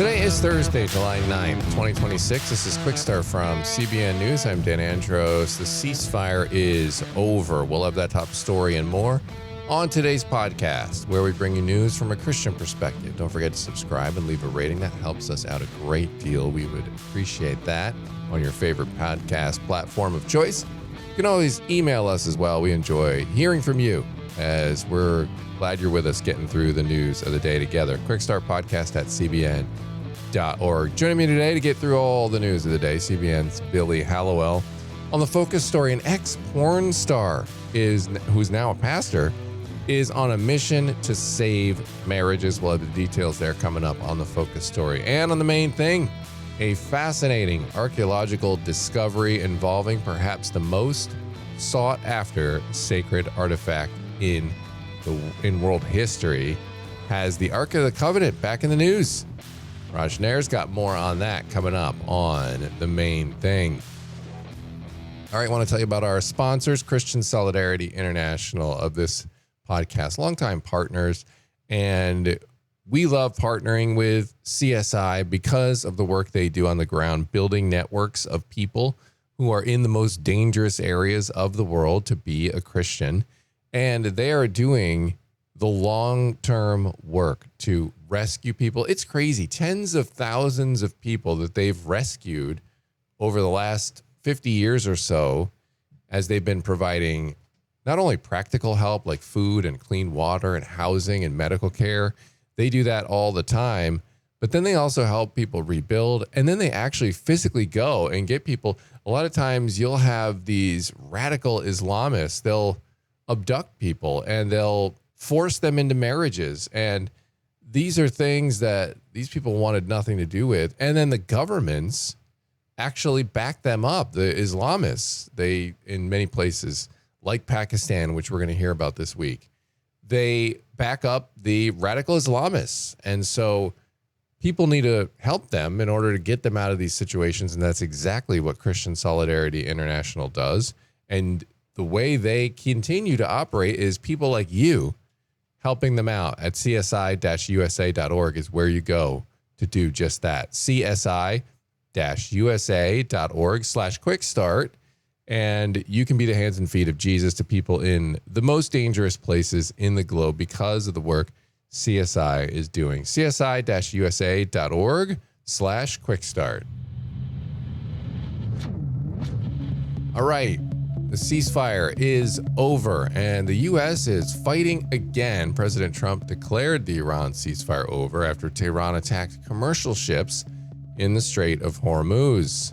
Today is Thursday, July 9th, 2026. This is Quick Start from CBN News. I'm Dan Andros. The ceasefire is over. We'll have that top story and more on today's podcast, where we bring you news from a Christian perspective. Don't forget to subscribe and leave a rating. That helps us out a great deal. We would appreciate that on your favorite podcast platform of choice. You can always email us as well. We enjoy hearing from you, as we're glad you're with us getting through the news of the day together. Quick Start Podcast at CBN.org. Joining me today to get through all the news of the day, CBN's Billy Hallowell. On the focus story, an ex-porn star who's now a pastor is on a mission to save marriages. We'll have the details there coming up on the focus story. And on the main thing, a fascinating archaeological discovery involving perhaps the most sought after sacred artifact in world history has the Ark of the Covenant back in the news. Raj Nair's got more on that coming up on the main thing. All right, I want to tell you about our sponsors, Christian Solidarity International of this podcast, longtime partners, and we love partnering with CSI because of the work they do on the ground, building networks of people who are in the most dangerous areas of the world to be a Christian. And they are doing the long-term work to rescue people. It's crazy. Tens of thousands of people that they've rescued over the last 50 years or so, as they've been providing not only practical help like food and clean water and housing and medical care. They do that all the time. But then they also help people rebuild. And then they actually physically go and get people. A lot of times you'll have these radical Islamists. They'll abduct people and they'll force them into marriages. And these are things that these people wanted nothing to do with. And then the governments actually back them up. The Islamists, they, in many places like Pakistan, which we're going to hear about this week, they back up the radical Islamists. And so people need to help them in order to get them out of these situations. And that's exactly what Christian Solidarity International does. And the way they continue to operate is people like you helping them out at csi-usa.org is where you go to do just that. csi-usa.org/quickstart. And you can be the hands and feet of Jesus to people in the most dangerous places in the globe because of the work CSI is doing. csi-usa.org/quickstart. All right. The ceasefire is over and the U.S. is fighting again. President Trump declared the Iran ceasefire over after Tehran attacked commercial ships in the Strait of Hormuz.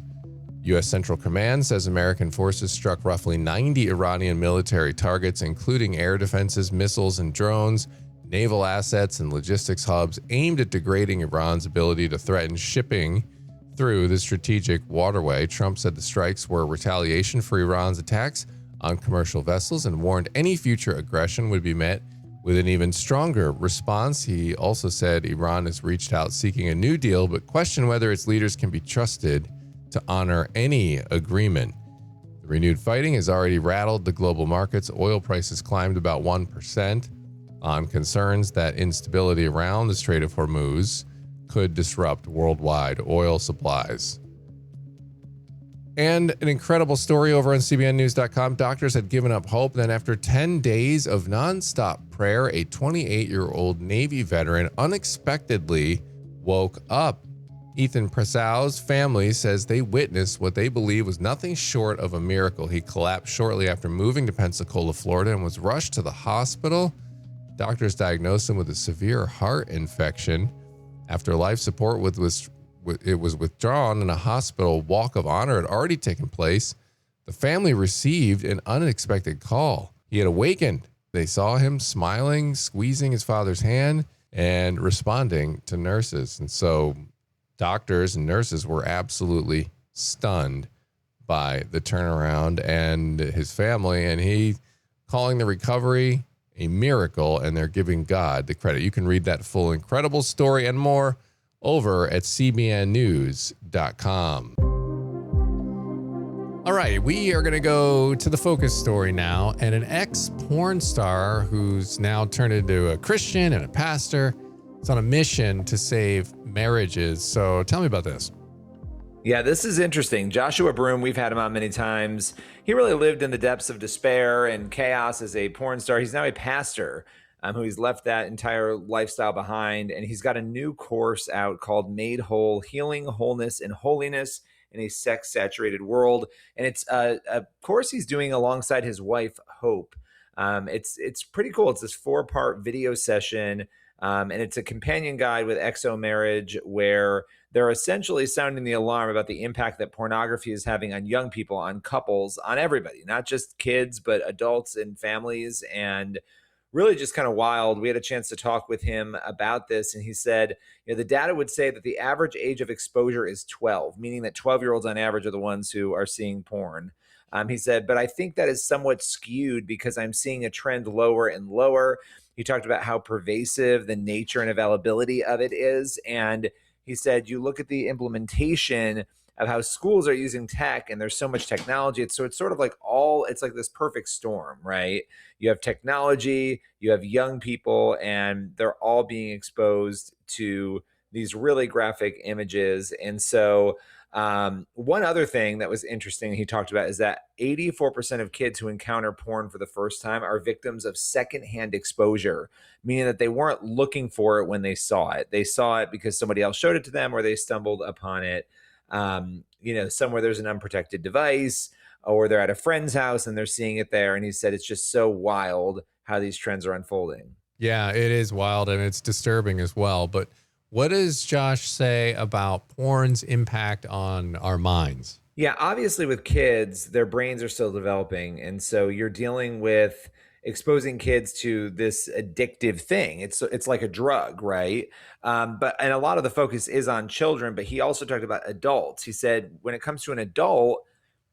U.S. Central Command says American forces struck roughly 90 Iranian military targets, including air defenses, missiles and drones, naval assets, and logistics hubs aimed at degrading Iran's ability to threaten shipping through the strategic waterway. Trump said the strikes were retaliation for Iran's attacks on commercial vessels and warned any future aggression would be met with an even stronger response. He also said Iran has reached out seeking a new deal, but questioned whether its leaders can be trusted to honor any agreement. The renewed fighting has already rattled the global markets. Oil prices climbed about 1% on concerns that instability around the Strait of Hormuz could disrupt worldwide oil supplies. And an incredible story over on CBNnews.com. Doctors had given up hope. Then after 10 days of nonstop prayer, a 28-year-old Navy veteran unexpectedly woke up. Ethan Prasow's family says they witnessed what they believe was nothing short of a miracle. He collapsed shortly after moving to Pensacola, Florida, and was rushed to the hospital. Doctors diagnosed him with a severe heart infection. After life support was withdrawn and a hospital walk of honor had already taken place, the family received an unexpected call. He had awakened. They saw him smiling, squeezing his father's hand, and responding to nurses. And so doctors and nurses were absolutely stunned by the turnaround and his family, and he calling the recovery a miracle, and they're giving God the credit. You can read that full incredible story and more over at cbnnews.com. All right, we are going to go to the focus story now, and an ex-porn star who's now turned into a Christian and a pastor is on a mission to save marriages. So tell me about this. Yeah, this is interesting. Joshua Broome, we've had him on many times. He really lived in the depths of despair and chaos as a porn star. He's now a pastor who he's left that entire lifestyle behind. And he's got a new course out called Made Whole: Healing, Wholeness, and Holiness in a Sex-Saturated World. And it's a course he's doing alongside his wife, Hope. It's pretty cool. It's this 4-part video session, and it's a companion guide with exo marriage, where they're essentially sounding the alarm about the impact that pornography is having on young people, on couples, on everybody, not just kids, but adults and families. And really just kind of wild. We had a chance to talk with him about this, and he said, the data would say that the average age of exposure is 12, meaning that 12-year-olds on average are the ones who are seeing porn. He said, but I think that is somewhat skewed because I'm seeing a trend lower and lower. He talked about how pervasive the nature and availability of it is. And he said, you look at the implementation of how schools are using tech, and there's so much technology. It's sort of like it's like this perfect storm, right? You have technology, you have young people, and they're all being exposed to these really graphic images. And so one other thing that was interesting he talked about is that 84% of kids who encounter porn for the first time are victims of secondhand exposure, meaning that they weren't looking for it when they saw it. They saw it because somebody else showed it to them, or they stumbled upon it, somewhere there's an unprotected device, or they're at a friend's house and they're seeing it there. And he said it's just so wild how these trends are unfolding. Yeah, it is wild, and it's disturbing as well. But what does Josh say about porn's impact on our minds? Yeah, obviously with kids, their brains are still developing. And so you're dealing with exposing kids to this addictive thing. It's like a drug, right? And a lot of the focus is on children, but he also talked about adults. He said, when it comes to an adult,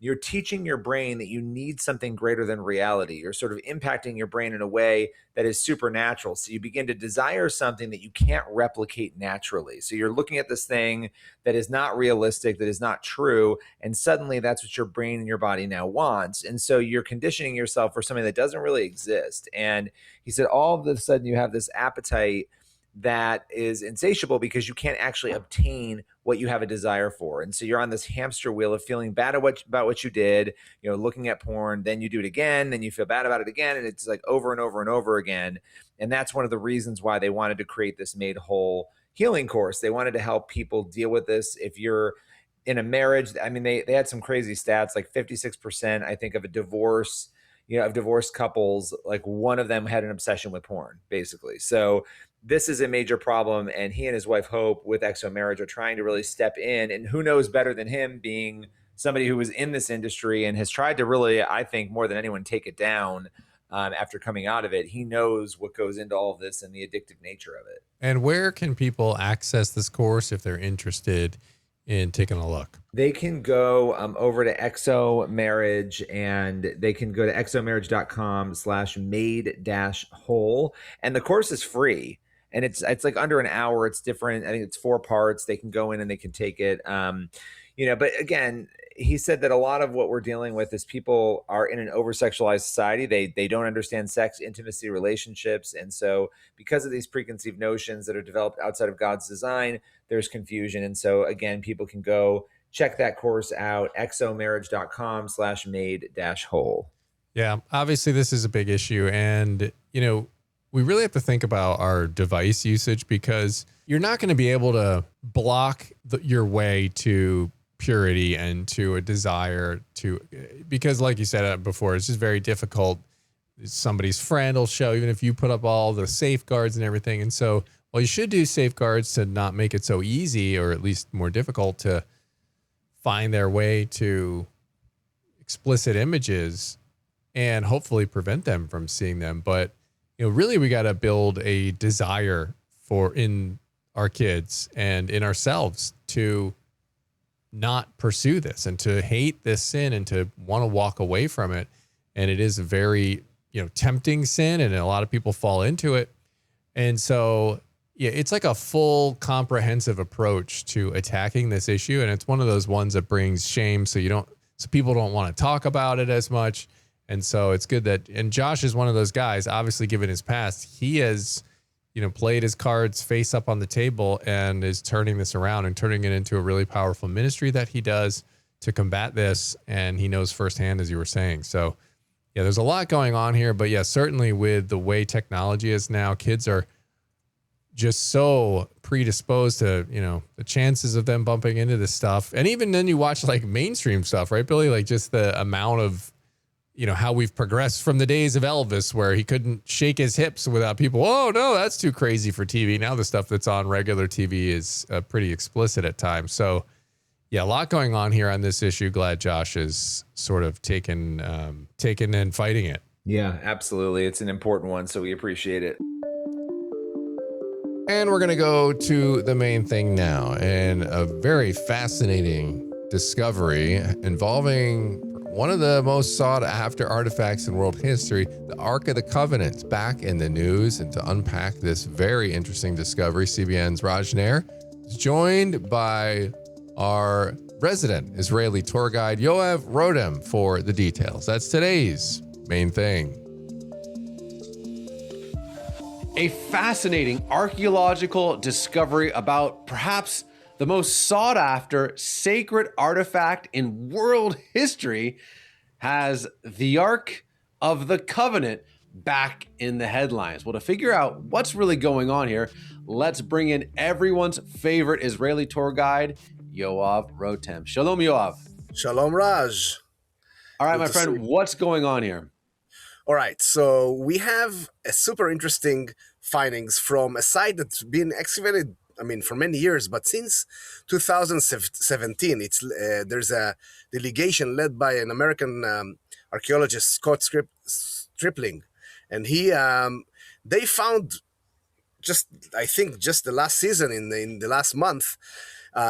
you're teaching your brain that you need something greater than reality. You're sort of impacting your brain in a way that is supernatural. So you begin to desire something that you can't replicate naturally. So you're looking at this thing that is not realistic, that is not true, and suddenly that's what your brain and your body now wants. And so you're conditioning yourself for something that doesn't really exist. And he said, all of a sudden you have this appetite that is insatiable because you can't actually obtain what you have a desire for. And so you're on this hamster wheel of feeling bad about what you did, looking at porn, then you do it again, then you feel bad about it again. And it's like over and over and over again. And that's one of the reasons why they wanted to create this Made Whole healing course. They wanted to help people deal with this. If you're in a marriage, I mean, they had some crazy stats, like 56%, I think, of a divorce, of divorced couples, like one of them had an obsession with porn, basically. So this is a major problem, and he and his wife Hope with Exo Marriage are trying to really step in. And who knows better than him, being somebody who was in this industry and has tried to really, I think, more than anyone, take it down after coming out of it. He knows what goes into all of this and the addictive nature of it. And where can people access this course if they're interested in taking a look? They can go over to Exo Marriage, and they can go to exomarriage.com/made-whole. And the course is free. And it's like under an hour. It's different. I think it's 4 parts. They can go in and they can take it. But again, he said that a lot of what we're dealing with is people are in an over-sexualized society. They don't understand sex, intimacy, relationships. And so because of these preconceived notions that are developed outside of God's design, there's confusion. And so again, people can go check that course out, exomarriage.com/made-whole. Yeah, obviously this is a big issue. And, we really have to think about our device usage, because you're not going to be able to block your way to purity and to a desire because like you said before, it's just very difficult. Somebody's friend will show, even if you put up all the safeguards and everything. And so, well, you should do safeguards to not make it so easy, or at least more difficult, to find their way to explicit images and hopefully prevent them from seeing them. But really, we got to build a desire in our kids and in ourselves to not pursue this and to hate this sin and to want to walk away from it. And it is a very, tempting sin, and a lot of people fall into it. And so, yeah, it's like a full comprehensive approach to attacking this issue. And it's one of those ones that brings shame. So people don't want to talk about it as much. And so it's good and Josh is one of those guys, obviously, given his past, he has, played his cards face up on the table and is turning this around and turning it into a really powerful ministry that he does to combat this. And he knows firsthand, as you were saying. So yeah, there's a lot going on here, but yeah, certainly with the way technology is now, kids are just so predisposed to, the chances of them bumping into this stuff. And even then you watch like mainstream stuff, right, Billy? Like just the amount of, how we've progressed from the days of Elvis where he couldn't shake his hips without people. Oh no, that's too crazy for TV. Now the stuff that's on regular TV is pretty explicit at times. So yeah, a lot going on here on this issue. Glad Josh is sort of taken and fighting it. Yeah, absolutely. It's an important one, so we appreciate it. And we're going to go to the main thing now, and a very fascinating discovery involving one of the most sought after artifacts in world history, the Ark of the Covenant, back in the news. And to unpack this very interesting discovery, CBN's Raj Nair is joined by our resident Israeli tour guide, Yoav Rotem, for the details. That's today's main thing. A fascinating archaeological discovery about perhaps the most sought after sacred artifact in world history has the Ark of the Covenant back in the headlines. Well, to figure out what's really going on here, let's bring in everyone's favorite Israeli tour guide, Yoav Rotem. Shalom, Yoav. Shalom, Raj. All right, my friend, what's going on here? All right, so we have a super interesting findings from a site that's been excavated, for many years, but since 2017, there's a delegation led by an American archaeologist, Scott Stripling, and they found just the last season in the last month,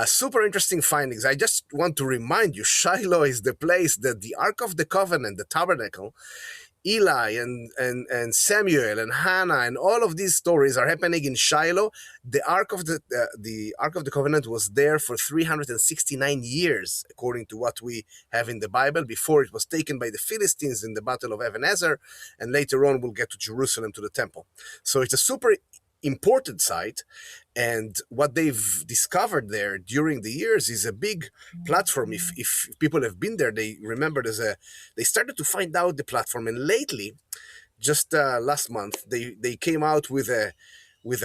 super interesting findings. I just want to remind you, Shiloh is the place that the Ark of the Covenant, the tabernacle, Eli and Samuel and Hannah and all of these stories are happening in Shiloh. The Ark of the Covenant was there for 369 years, according to what we have in the Bible, before it was taken by the Philistines in the Battle of Ebenezer, and later on we'll get to Jerusalem, to the temple. So it's a super important site, and what they've discovered there during the years is a big platform. If people have been there, they remember they started to find out the platform, and lately, just last month, they came out with a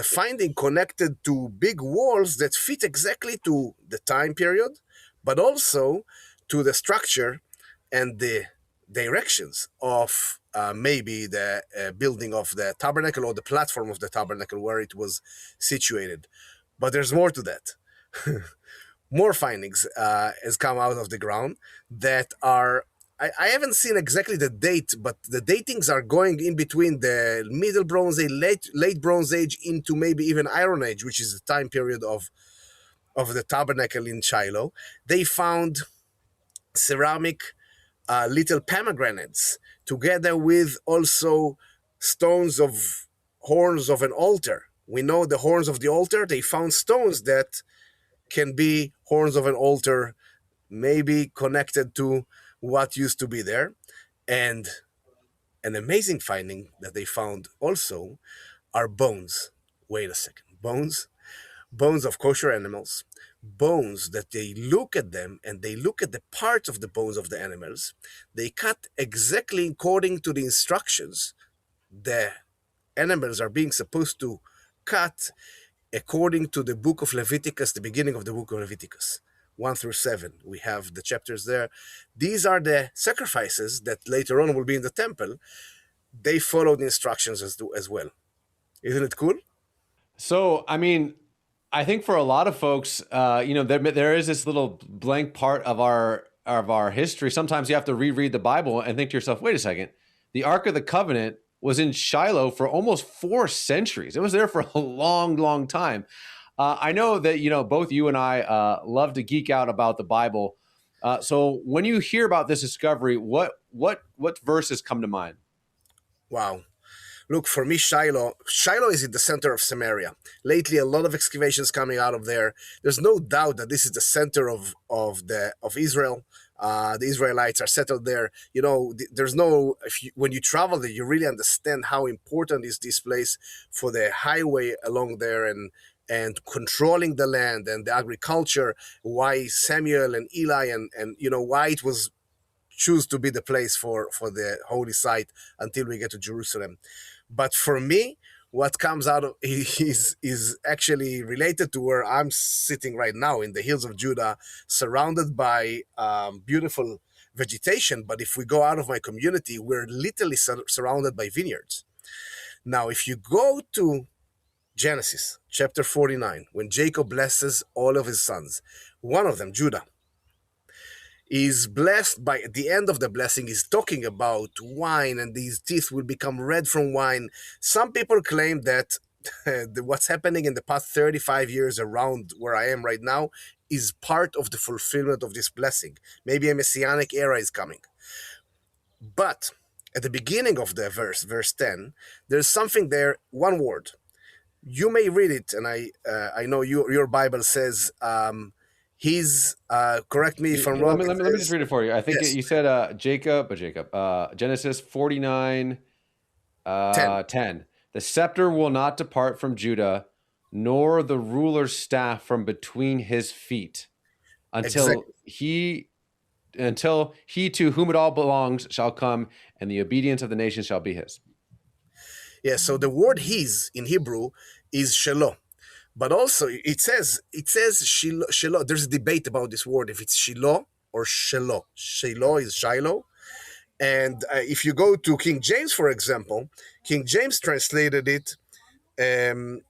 finding connected to big walls that fit exactly to the time period, but also to the structure and the directions of maybe the building of the tabernacle or the platform of the tabernacle where it was situated. But there's more to that. More findings has come out of the ground that are, I haven't seen exactly the date, but the datings are going in between the Middle Bronze Age, late Bronze Age into maybe even Iron Age, which is the time period of the tabernacle in Shiloh. They found ceramic little pomegranates, together with also stones of horns of an altar. We know the horns of the altar. They found stones that can be horns of an altar, maybe connected to what used to be there. And an amazing finding that they found also are bones. Wait a second. Bones of kosher animals, bones that they look at them and they look at the parts of the bones of the animals. They cut exactly according to the instructions the animals are being supposed to cut according to the book of Leviticus, the beginning of the book of Leviticus, 1 through 7. We have the chapters there. These are the sacrifices that later on will be in the temple. They follow the instructions as well. Isn't it cool? So, I think for a lot of folks, there is this little blank part of our history. Sometimes you have to reread the Bible and think to yourself, wait a second, the Ark of the Covenant was in Shiloh for almost 4 centuries. It was there for a long, long time. I know that, both you and I love to geek out about the Bible. So when you hear about this discovery, what verses come to mind? Wow. Look, for me, Shiloh is in the center of Samaria. Lately, a lot of excavations coming out of there. There's no doubt that this is the center of Israel. The Israelites are settled there. You know, there's no, when you travel there, you really understand how important is this place for the highway along there, and controlling the land and the agriculture, why Samuel and Eli and you know, why it was choose to be the place for the holy site until we get to Jerusalem. But for me, what comes out of is actually related to where I'm sitting right now in the hills of Judah, surrounded by beautiful vegetation. But if we go out of my community, we're literally surrounded by vineyards. Now, if you go to Genesis chapter 49, when Jacob blesses all of his sons, one of them, Judah, is blessed by, at the end of the blessing, is talking about wine, and these teeth will become red from wine. Some people claim that what's happening in the past 35 years around where I am right now is part of the fulfillment of this blessing. Maybe a messianic era is coming. But at the beginning of the verse 10, there's something there, one word. You may read it, and I know your Bible says, correct me if I'm wrong. Let me just read it for you. I think Yes. you said Genesis 49, 10. The scepter will not depart from Judah, nor the ruler's staff from between his feet, until he to whom it all belongs shall come, and the obedience of the nation shall be his. Yeah, so the word his in Hebrew is shelo. But also it says Shiloh. There's a debate about this word, if it's Shiloh or Shelo. Shiloh is Shiloh. And if you go to King James, for example, King James translated it as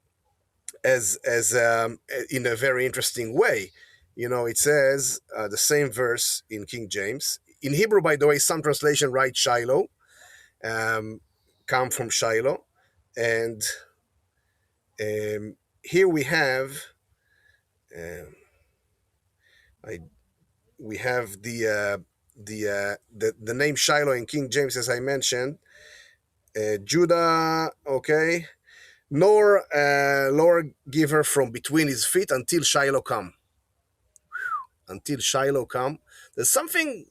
in a very interesting way. You know, it says the same verse in King James. In Hebrew, by the way, some translation write Shiloh, come from Shiloh. And here we have we have the name Shiloh in King James, as I mentioned. Judah, okay, nor Lord give her from between his feet until Shiloh come. Until Shiloh come. There's something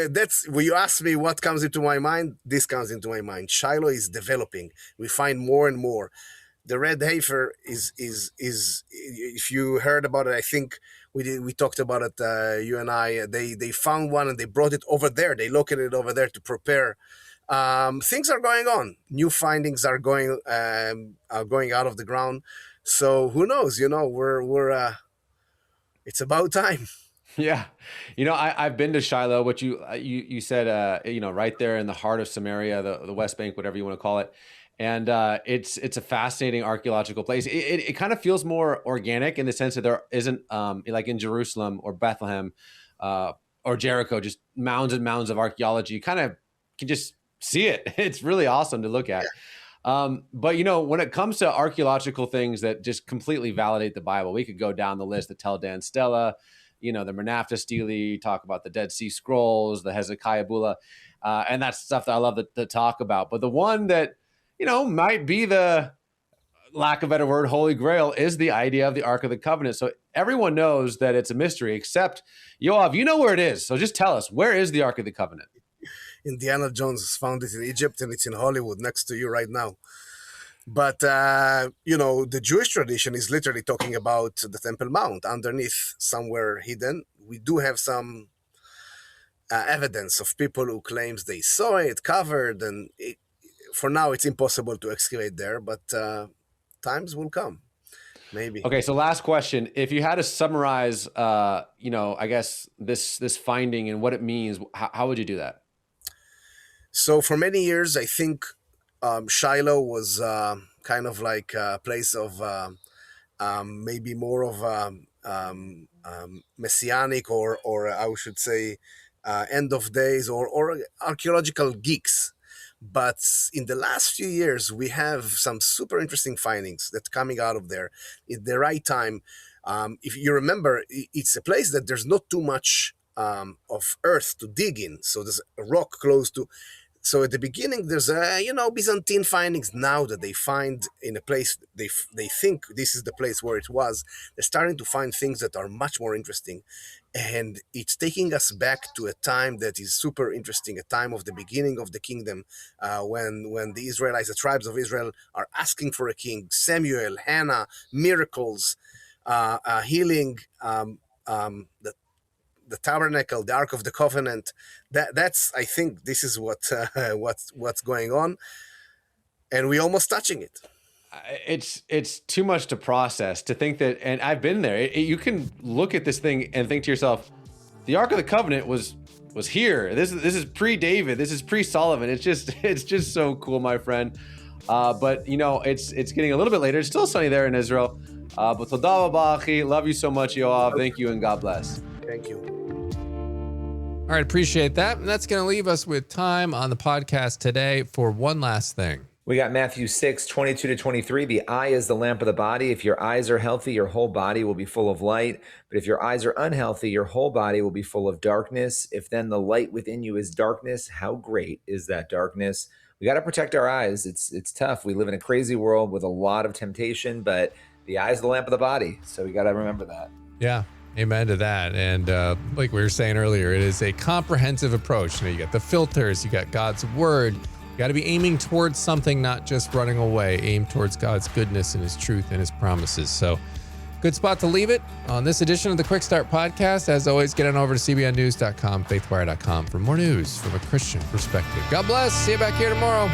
that's when you ask me what comes into my mind, this comes into my mind. Shiloh is developing. We find more and more. The red heifer is if you heard about it, I think we talked about it, you and I. They found one and they brought it over there. They located it over there to prepare. Things are going on. New findings are going out of the ground. So who knows? You know, we're it's about time. Yeah. You know, I've been to Shiloh, which you said, you know, right there in the heart of Samaria, the West Bank, whatever you want to call it. And it's a fascinating archaeological place. It kind of feels more organic in the sense that there isn't, like in Jerusalem or Bethlehem or Jericho, just mounds and mounds of archaeology. You kind of can just see it. It's really awesome to look at. But, you know, when it comes to archaeological things that just completely validate the Bible, we could go down the list, the Tel Dan Stela, you know, the Mernafta Stele, talk about the Dead Sea Scrolls, the Hezekiah Bulla, and that's stuff that I love to talk about. But the one that, you know, might be the, lack of a better word, Holy Grail is the idea of the Ark of the Covenant. So everyone knows that it's a mystery, except Yoav, you know where it is. So just tell us, where is the Ark of the Covenant? Indiana Jones found it in Egypt, and it's in Hollywood next to you right now. But, you know, the Jewish tradition is literally talking about the Temple Mount underneath, somewhere hidden. We do have some evidence of people who claims they saw it covered, and for now it's impossible to excavate there, but times will come, maybe. Okay, so last question. If you had to summarize, you know, I guess this finding and what it means, how would you do that? So for many years, I think Shiloh was kind of like a place of maybe more of messianic or I should say end of days or archaeological geeks. But in the last few years, we have some super interesting findings that coming out of there at the right time. If you remember, it's a place that there's not too much of earth to dig in. So there's a rock close to. So at the beginning, there's Byzantine findings now that they find in a place they think this is the place where it was. They're starting to find things that are much more interesting, and it's taking us back to a time that is super interesting, a time of the beginning of the kingdom, when the Israelites, the tribes of Israel, are asking for a king. Samuel, Hannah, miracles, healing, the tabernacle, the Ark of the Covenant. That's I think this is what's going on, and we're almost touching it. It's too much to process to think that, and I've been there. You can look at this thing and think to yourself, the Ark of the Covenant was here. This is pre-David. This is pre-Solomon. It's just so cool, my friend. But it's getting a little bit later. It's still sunny there in Israel. But toda rabba, achi. Love you so much, Yoav. Thank you and God bless. Thank you. All right, appreciate that. And that's going to leave us with time on the podcast today for one last thing. We got Matthew 6:22-23. The eye is the lamp of the body. If your eyes are healthy, your whole body will be full of light. But if your eyes are unhealthy, your whole body will be full of darkness. If then the light within you is darkness, how great is that darkness? We got to protect our eyes. It's tough. We live in a crazy world with a lot of temptation, but the eye is the lamp of the body. So we got to remember that. Yeah. Amen to that. And like we were saying earlier, it is a comprehensive approach. You got the filters, you got God's word. You got to be aiming towards something, not just running away. Aim towards God's goodness and his truth and his promises. So good spot to leave it on this edition of the Quick Start Podcast. As always, get on over to cbnnews.com, faithwire.com for more news from a Christian perspective. God bless. See you back here tomorrow.